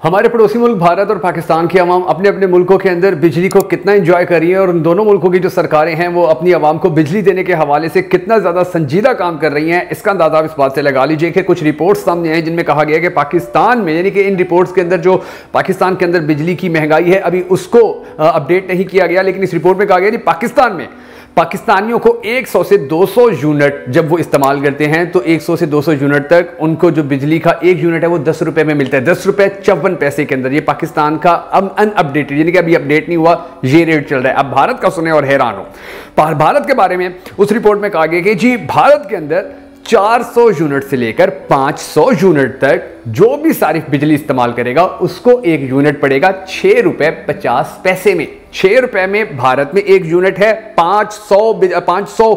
हमारे पड़ोसी मुल्क भारत और पाकिस्तान की आवाम अपने अपने मुल्कों के अंदर बिजली को कितना एंजॉय कर रही है और उन दोनों मुल्कों की जो सरकारें हैं वो अपनी आवाम को बिजली देने के हवाले से कितना ज़्यादा संजीदा काम कर रही हैं, इसका अंदाजा आप इस बात से लगा लीजिए कि कुछ रिपोर्ट्स सामने आई जिनमें कहा गया कि पाकिस्तान में, यानी कि इन रिपोर्ट्स के अंदर जो पाकिस्तान के अंदर बिजली की महंगाई है अभी उसको अपडेट नहीं किया गया, लेकिन इस रिपोर्ट में कहा गया कि पाकिस्तान में पाकिस्तानियों को 100 से 200 यूनिट जब वो इस्तेमाल करते हैं तो 100 से 200 यूनिट तक उनको जो बिजली का एक यूनिट है वो 10 रुपए में मिलता है, 10 रुपए 54 पैसे के अंदर। ये पाकिस्तान का अब अनअपडेटेड, यानी कि अभी अपडेट नहीं हुआ, ये रेट चल रहा है। अब भारत का सुने और हैरान हो। भारत के बारे में उस रिपोर्ट में कहा गया कि जी भारत के अंदर 400 यूनिट से लेकर 500 यूनिट तक जो भी सारिफ बिजली इस्तेमाल करेगा उसको एक यूनिट पड़ेगा 6 रुपए 50 पैसे में। 6 रुपए में भारत में एक यूनिट है, 500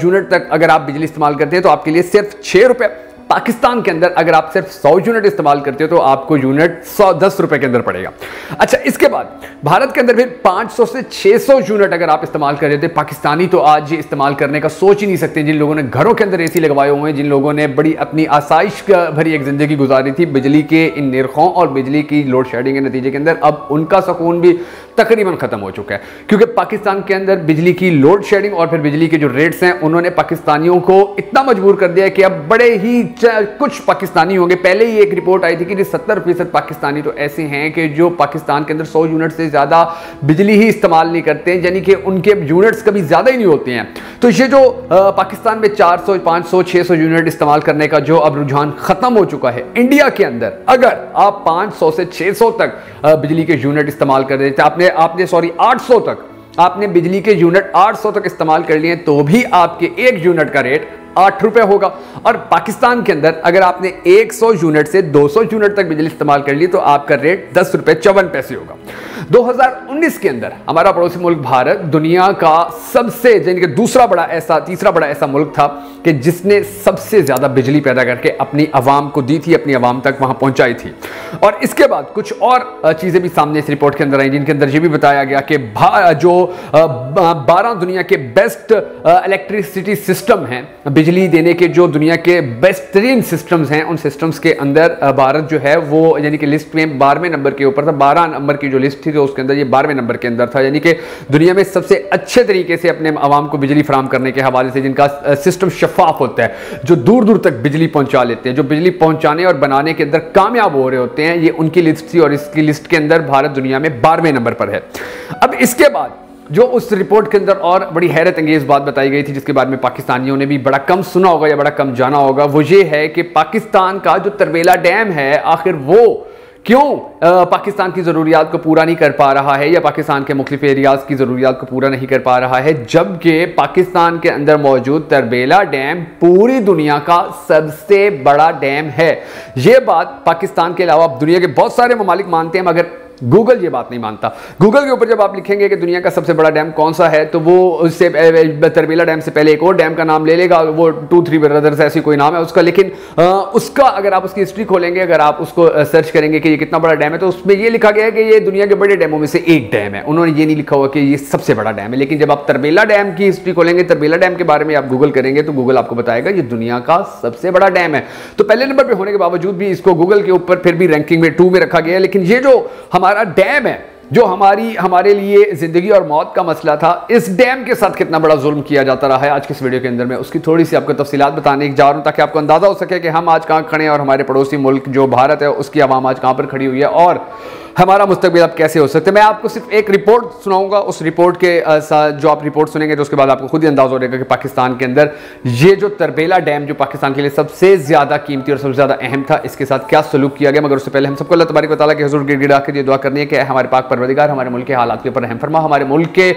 यूनिट तक अगर आप बिजली इस्तेमाल करते हैं तो आपके लिए सिर्फ 6 रुपए। पाकिस्तान के अंदर अगर आप सिर्फ 100 यूनिट इस्तेमाल करते हो तो आपको यूनिट 10 रुपए के अंदर पड़ेगा। अच्छा, इसके बाद भारत के अंदर फिर 500 से 600 यूनिट अगर आप इस्तेमाल कर रहे थे, पाकिस्तानी तो आज ये इस्तेमाल करने का सोच ही नहीं सकते। जिन लोगों ने घरों के अंदर एसी लगवाए हुए हैं, जिन लोगों ने बड़ी अपनी आसाइश भरी एक जिंदगी गुजारी थी बिजली के इन निरखों और बिजली की लोड शेडिंग के नतीजे के अंदर, अब उनका सुकून भी तकरीबन खत्म हो चुका है, क्योंकि पाकिस्तान के अंदर बिजली की लोड शेडिंग और फिर बिजली के जो रेट्स हैं उन्होंने पाकिस्तानियों को इतना मजबूर कर दिया है कि अब बड़े ही कुछ पाकिस्तानी होंगे। पहले ही एक रिपोर्ट आई थी कि 70% पाकिस्तानी तो ऐसे हैं कि जो पाकिस्तान के अंदर 100 यूनिट से ज्यादा बिजली ही इस्तेमाल नहीं करते हैं, यानी कि उनके यूनिट्स कभी ज्यादा ही नहीं होते हैं। तो ये जो पाकिस्तान में 400, 500, 600 यूनिट इस्तेमाल करने का जो अब रुझान खत्म हो चुका है, इंडिया के अंदर अगर आप 500 से 600 तक बिजली के यूनिट इस्तेमाल कर रहे थे, आपने 800 तक आपने बिजली के यूनिट 800 तक इस्तेमाल कर लिए तो भी आपके एक यूनिट का रेट 8 रुपए होगा। और पाकिस्तान के अंदर अगर आपने 100 यूनिट से 200 यूनिट तक बिजली इस्तेमाल कर ली तो आपका रेट 10 रुपए 54 पैसे होगा। 2019 के अंदर हमारा पड़ोसी मुल्क भारत दुनिया का सबसे, यानी कि तीसरा बड़ा ऐसा मुल्क था कि जिसने सबसे ज्यादा बिजली पैदा करके अपनी आवाम को दी थी, अपनी आवाम तक वहां पहुंचाई थी। और इसके बाद कुछ और चीजें भी सामने इस रिपोर्ट के अंदर आई, जिनके अंदर यह भी बताया गया कि जो 12 दुनिया के बेस्ट इलेक्ट्रिसिटी सिस्टम हैं, बिजली देने के जो दुनिया के बेहतरीन सिस्टम्स हैं, उन सिस्टम्स के अंदर भारत जो है वो, यानी कि लिस्ट में 12वें नंबर के ऊपर था। 12 नंबर की जो लिस्ट थी तो उसके अंदर ये 12वें नंबर के अंदर था, यानी कि दुनिया में सबसे अच्छे तरीके से अपने आवाम को बिजली फराहम करने के हवाले से जिनका सिस्टम शफाफ होता है, जो दूर दूर तक बिजली पहुंचा लेते हैं, जो बिजली पहुंचाने और बनाने के अंदर कामयाब हो रहे होते हैं, ये उनकी लिस्ट थी और इसकी लिस्ट के अंदर भारत दुनिया में 12वें नंबर पर है। अब इसके बाद जो उस रिपोर्ट के अंदर और बड़ी हैरत अंगेज बात बताई गई थी, जिसके बारे में पाकिस्तानियों ने भी बड़ा कम सुना होगा या बड़ा कम जाना होगा, वो ये है कि पाकिस्तान का जो तरबेला डैम है, आखिर वो क्यों पाकिस्तान की ज़रूरियात को पूरा नहीं कर पा रहा है या पाकिस्तान के मुख्तलिफ एरियाज़ की ज़रूरियात को पूरा नहीं कर पा रहा है, जबकि पाकिस्तान के अंदर मौजूद तरबेला डैम पूरी दुनिया का सबसे बड़ा डैम है। यह बात पाकिस्तान के अलावा दुनिया के बहुत सारे ममालिक मानते हैं, मगर गूगल ये बात नहीं मानता। गूगल के ऊपर जब आप लिखेंगे कि दुनिया का सबसे बड़ा डैम कौन सा है, तो वो उससे तरबेला डैम से पहले एक और डैम का नाम ले लेगा, वो 2-3 ब्रदर्स ऐसी कोई नाम है उसका, लेकिन उसका अगर आप उसकी हिस्ट्री खोलेंगे, अगर आप उसको सर्च करेंगे कि ये कितना बड़ा डैम है, तो उसमें ये लिखा गया है कि ये दुनिया के बड़े डैमों में से एक डैम है। उन्होंने ये नहीं लिखा हुआ कि ये सबसे बड़ा डैम है। लेकिन जब आप तरबेला डैम की हिस्ट्री खोलेंगे, तरबेला डैम के बारे में आप गूगल करेंगे तो गूगल आपको बताएगा ये दुनिया का सबसे बड़ा डैम है। तो पहले नंबर पर होने के बावजूद भी इसको गूगल के ऊपर फिर भी रैंकिंग में 2 में रखा गया है। लेकिन ये जो हमारा डैम है, जो हमारे लिए जिंदगी और मौत का मसला था, इस डैम के साथ कितना बड़ा जुल्म किया जाता रहा है, आज के इस वीडियो के अंदर मैं उसकी थोड़ी सी आपको तफसीलात बताने जा रहा हूं, ताकि आपको अंदाजा हो सके कि हम आज कहां खड़े हैं और हमारे पड़ोसी मुल्क जो भारत है उसकी आवाम आज कहां पर खड़ी हुई है और हमारा मुस्तकबिल अब कैसे हो सकता है। मैं आपको सिर्फ एक रिपोर्ट सुनाऊंगा, उस रिपोर्ट के जो आप रिपोर्ट सुनेंगे तो उसके बाद आपको खुद ही अंदाजा हो जाएगा कि पाकिस्तान के अंदर ये जो तरबेला डैम, जो पाकिस्तान के लिए सबसे ज्यादा कीमती और सबसे ज्यादा अहम था, इसके साथ क्या सलूक किया गया। मगर उससे पहले हम सबको अल्लाह तबारक व तआला के हुजूर गिड़गिड़ा कर ये दुआ करनी है कि हमारे पाक परवरदिगार हमारे मुल्क के हालात के ऊपर रहम फरमा, हमारे मुल्क के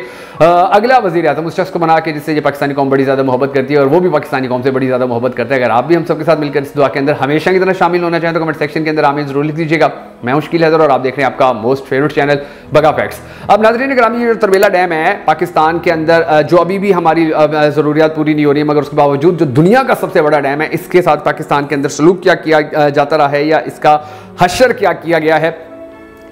अगला वज़ीर आज़म उस शख्स को बना के जिससे ये पाकिस्तानी कौम बड़ी ज्यादा मोहब्बत करती है और वो भी पाकिस्तानी कौम से बड़ी ज्यादा मोहब्बत करता है। अगर आप भी हम सबके साथ मिलकर इस दुआ के अंदर हमेशा की तरह शामिल होना चाहें तो कमेंट सेक्शन के अंदर आमीन जरूर लिख दीजिएगा। मैं मुश्किल हैदर और आप देख रहे हैं आपका मोस्ट फेवरेट चैनल बगा फैक्ट्स। अब नाज़रीन ग्रामी, जो तरबेला डैम है पाकिस्तान के अंदर, जो अभी भी हमारी ज़रूरियात पूरी नहीं हो रही है, मगर उसके बावजूद जो दुनिया का सबसे बड़ा डैम है, इसके साथ पाकिस्तान के अंदर सलूक क्या किया जाता रहा है या इसका हशर क्या किया गया है,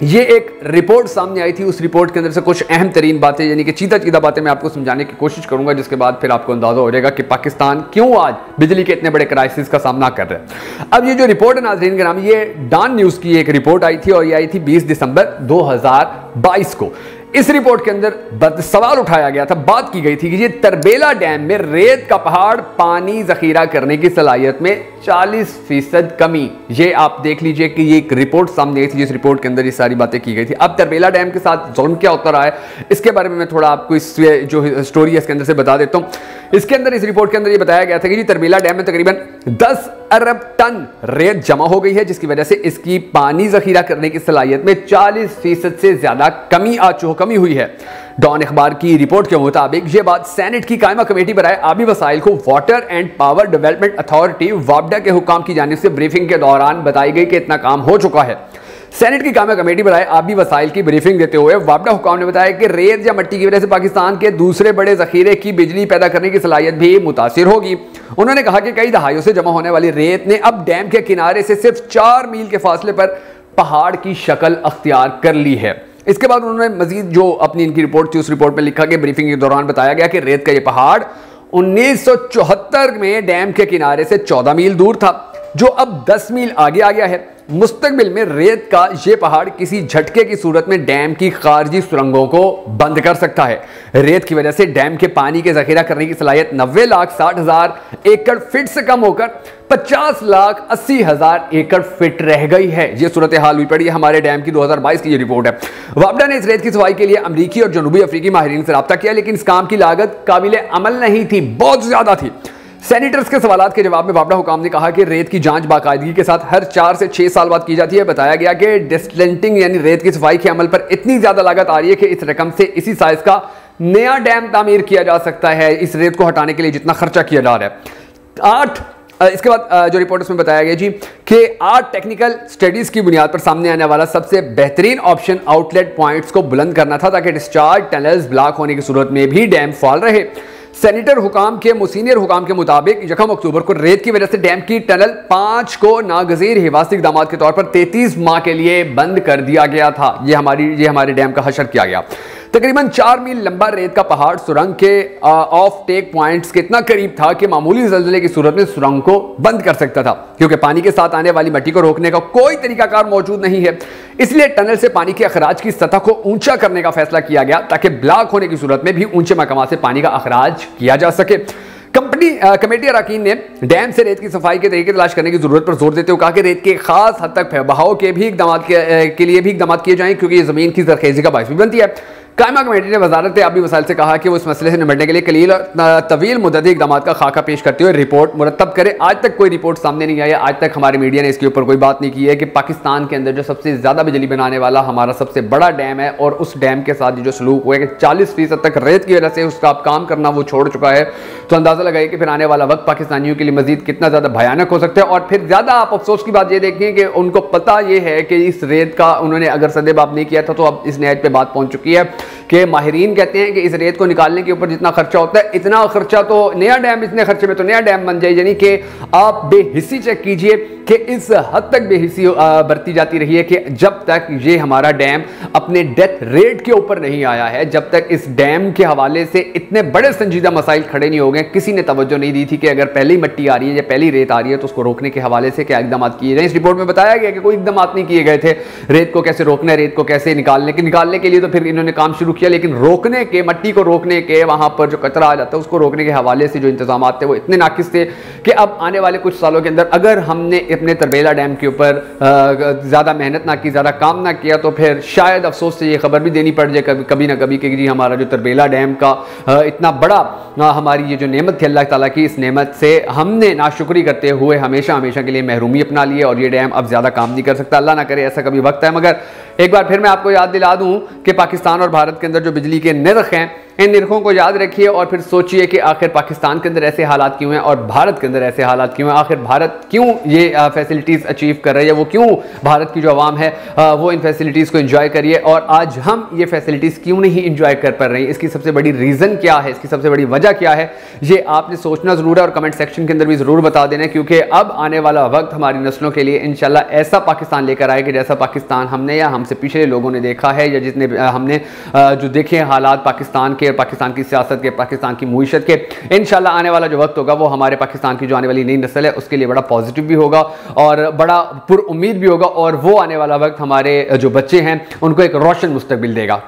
ये एक रिपोर्ट सामने आई थी। उस रिपोर्ट के अंदर से कुछ अहम तरीन बातें, यानी कि चीदा बातें मैं आपको समझाने की कोशिश करूंगा, जिसके बाद फिर आपको अंदाजा हो जाएगा कि पाकिस्तान क्यों आज बिजली के इतने बड़े क्राइसिस का सामना कर रहा है। अब ये जो रिपोर्ट है नाज़रीन के नाम, ये डॉन न्यूज की एक रिपोर्ट आई थी और ये आई थी 20 दिसंबर 2022 को। इस रिपोर्ट के अंदर सवाल उठाया गया था, बात की गई थी कि ये तरबेला डैम में रेत का पहाड़ पानी जखीरा करने की सलाहियत में 40% कमी। ये आप देख लीजिए कि ये एक रिपोर्ट सामने आई थी, जिस रिपोर्ट के अंदर ये सारी बातें की गई थी। अब तरबेला डैम के साथ जुल्म क्या होता रहा है, इसके बारे में मैं थोड़ा आपको इस जो स्टोरी है इसके अंदर से बता देता हूं। इसके अंदर, इस रिपोर्ट के अंदर ये बताया गया था कि तरबेला डैम में तकरीबन 10 अरब टन रेत जमा हो गई है, जिसकी वजह से इसकी पानी जखीरा करने की सलाहियत में 40% से ज्यादा कमी हुई है। डॉन अखबार की रिपोर्ट के मुताबिक ये बात सेनेट की कायमा कमेटी बराए आबी वसाइल को water and power development authority वापडा के हुकाम की जानिब से ब्रीफिंग के दौरान बताई गई कि इतना काम हो चुका है। सेनेट की कायमा कमेटी बराए आबी वसाइल की ब्रीफिंग देते हुए वापडा हुकाम ने बताया कि रेत या मिट्टी की वजह से पाकिस्तान के दूसरे बड़े जखीरे की बिजली पैदा करने की सलाहियत भी मुतासिर होगी। उन्होंने कहा कि कई दहाइयों से जमा होने वाली रेत ने अब डैम के किनारे से सिर्फ 4 मील के फासले पर पहाड़ की शक्ल अख्तियार कर ली है। इसके बाद उन्होंने मजीद जो अपनी इनकी रिपोर्ट थी, उस रिपोर्ट में लिखा कि ब्रीफिंग के दौरान बताया गया कि रेत का यह पहाड़ 1974 में डैम के किनारे से 14 मील दूर था, जो अब 10 मील आगे आ गया है। मुस्तकबिल में रेत का यह पहाड़ किसी झटके की सूरत में डैम की खारजी सुरंगों को बंद कर सकता है। रेत की वजह से डैम के पानी के जखीरा करने की सलाहियत 90,60,000 एकड़ फीट से कम होकर 50,80,000 एकड़ फीट रह गई है। यह सूरत हाल हुई पड़ी है हमारे डैम की। 2022 की यह रिपोर्ट है। वापडा ने इस रेत की सफाई के लिए अमरीकी और जनूबी अफ्रीकी माहिरीन से रब्ता किया, लेकिन इस काम की लागत काबिल अमल नहीं थी, बहुत ज्यादा थी। सेनेटर्स के सवालात के जवाब में वापडा हुकाम ने कहा कि रेत की जांच बाकायदगी के साथ हर 4 से 6 साल बाद की जाती है। बताया गया कि डिस्टिलेटिंग यानी रेत की सफाई के अमल पर इतनी ज्यादा लागत आ रही है कि इस रकम से इसी साइज का नया डैम तामीर किया जा सकता है, इस रेत को हटाने के लिए जितना खर्चा किया जा रहा है। इसके बाद जो रिपोर्ट उसमें बताया गया जी कि 8 टेक्निकल स्टडीज की बुनियाद पर सामने आने वाला सबसे बेहतरीन ऑप्शन आउटलेट पॉइंट्स को बुलंद करना था, ताकि डिस्चार्ज टनल्स ब्लॉक होने की सूरत में भी डैम फॉल रहे। सीनियर हुकाम के मुताबिक 1 अक्टूबर को रेत की वजह से डैम की टनल 5 को नागजीर हिफाजती इक़दाम के तौर पर 33 माह के लिए बंद कर दिया गया था। ये हमारे डैम का हशर किया गया। तकरीबन 4 मील लंबा रेत का पहाड़ सुरंग के ऑफ टेक पॉइंट्स के इतना करीब था कि मामूली ज़ल्ज़ले की सूरत में सुरंग को बंद कर सकता था, क्योंकि पानी के साथ आने वाली मिट्टी को रोकने का कोई तरीकाकार मौजूद नहीं है। इसलिए टनल से पानी के अखराज की सतह को ऊंचा करने का फैसला किया गया, ताकि ब्लॉक होने की सूरत में भी ऊंचे मकाम से पानी का अखराज किया जा सके। कमेटी अरकान ने डैम से रेत की सफाई के तरीके तलाश करने की जरूरत पर जोर देते हुए कहा कि रेत के खास हद तक बहाव के भी इकदाम किए जाएं, क्योंकि ये जमीन की जरखेजी का बायस भी बनती है। कायमा कमेटी ने वजारत आबी वसाइल से कहा कि वो इस मसले से निपटने के लिए कलील और तवील मुद्दती इक़दाम का खाका पेश करते हुए रिपोर्ट मुरतब करे। आज तक कोई रिपोर्ट सामने नहीं आई है, आज तक हमारे मीडिया ने इसके ऊपर कोई बात नहीं की है कि पाकिस्तान के अंदर जो सबसे ज़्यादा बिजली बनाने वाला हमारा सबसे बड़ा डैम है, और उस डैम के साथ जो सलूक हुआ है कि 40% तक रेत की वजह से उसका काम करना वो छोड़ चुका है, तो अंदाज़ा लगाइए कि फिर आने वाला वक्त पाकिस्तानियों के लिए मजीद कितना ज़्यादा भयानक हो सकता है। और फिर ज़्यादा आप अफसोस की बात ये देखें कि उनको पता ये है कि इस रेत का उन्होंने अगर सदेबाब नहीं किया था, तो अब इस नहज पर बात पहुँच चुकी है कि माहिरीन कहते हैं कि इस रेत को निकालने के ऊपर जितना खर्चा होता है, इतना खर्चा तो नया डैम, इतने खर्चे में तो नया डैम बन जाए। यानी कि आप बेहिस्सी चेक कीजिए कि इस हद तक बेहिस्सी बरती जाती रही है कि जब तक ये हमारा डैम अपने डेथ रेट के ऊपर नहीं आया है, जब तक इस डैम के हवाले से इतने बड़े संजीदा मसाइल खड़े नहीं हो गए, किसी ने तवज्जो नहीं दी थी कि अगर पहली मिट्टी आ रही है या पहली रेत आ रही है तो उसको रोकने के हवाले से क्या इकदाम किए जाए। इस रिपोर्ट में बताया गया कि कोई इकदाम नहीं किए गए थे। रेत को कैसे रोकना है, रेत को कैसे निकालने के लिए तो फिर इन्होंने काम शुरू किया, लेकिन रोकने के, मिट्टी को रोकने के, वहां पर जो कचरा आ जाता है उसको रोकने के हवाले से जो इंतजाम थे वो इतने नाकिस थे कि अब आने वाले कुछ सालों के अंदर अगर हमने अपने तरबेला डैम के ऊपर ज़्यादा मेहनत ना की, ज़्यादा काम ना किया, तो फिर शायद अफसोस से ये खबर भी देनी पड़ जाए कभी ना कभी कि जी हमारा जो तरबेला डैम का इतना बड़ा हमारी ये जो नेमत थी अल्लाह ताला की, इस नेमत से हमने नाशुक्री करते हुए हमेशा के लिए महरूमी अपना ली है और ये डैम अब ज़्यादा काम नहीं कर सकता। अल्लाह ना करे ऐसा कभी वक्त है। मगर एक बार फिर मैं आपको याद दिला दूं कि पाकिस्तान और भारत के अंदर जो बिजली के निर्ख हैं, इन निरखों को याद रखिए और फिर सोचिए कि आखिर पाकिस्तान के अंदर ऐसे हालात क्यों हैं और भारत के अंदर ऐसे हालात क्यों हैं। आखिर भारत क्यों ये फैसिलिटीज़ अचीव कर रही है, वो क्यों भारत की जो आवाम है वो इन फैसिलिटीज़ को एंजॉय करिए और आज हम ये फैसिलिटीज़ क्यों नहीं एंजॉय कर पा रहे हैं। इसकी सबसे बड़ी रीज़न क्या है, इसकी सबसे बड़ी वजह क्या है, ये आपने सोचना ज़रूर है और कमेंट सेक्शन के अंदर भी ज़रूर बता देना, क्योंकि अब आने वाला वक्त हमारी नस्लों के लिए इंशाल्लाह ऐसा पाकिस्तान लेकर आएगा जैसा पाकिस्तान हमने या हमसे पिछले लोगों ने देखा है, या जितने हमने जो देखे हैं हालात पाकिस्तान के, पाकिस्तान की सियासत के, पाकिस्तान की मुईशत के। इंशाल्लाह आने वाला जो वक्त होगा वो हमारे पाकिस्तान की जो आने वाली नई नस्ल है उसके लिए बड़ा पॉजिटिव भी होगा और बड़ा पुर उम्मीद भी होगा, और वो आने वाला वक्त हमारे जो बच्चे हैं उनको एक रोशन मुस्तकबिल देगा।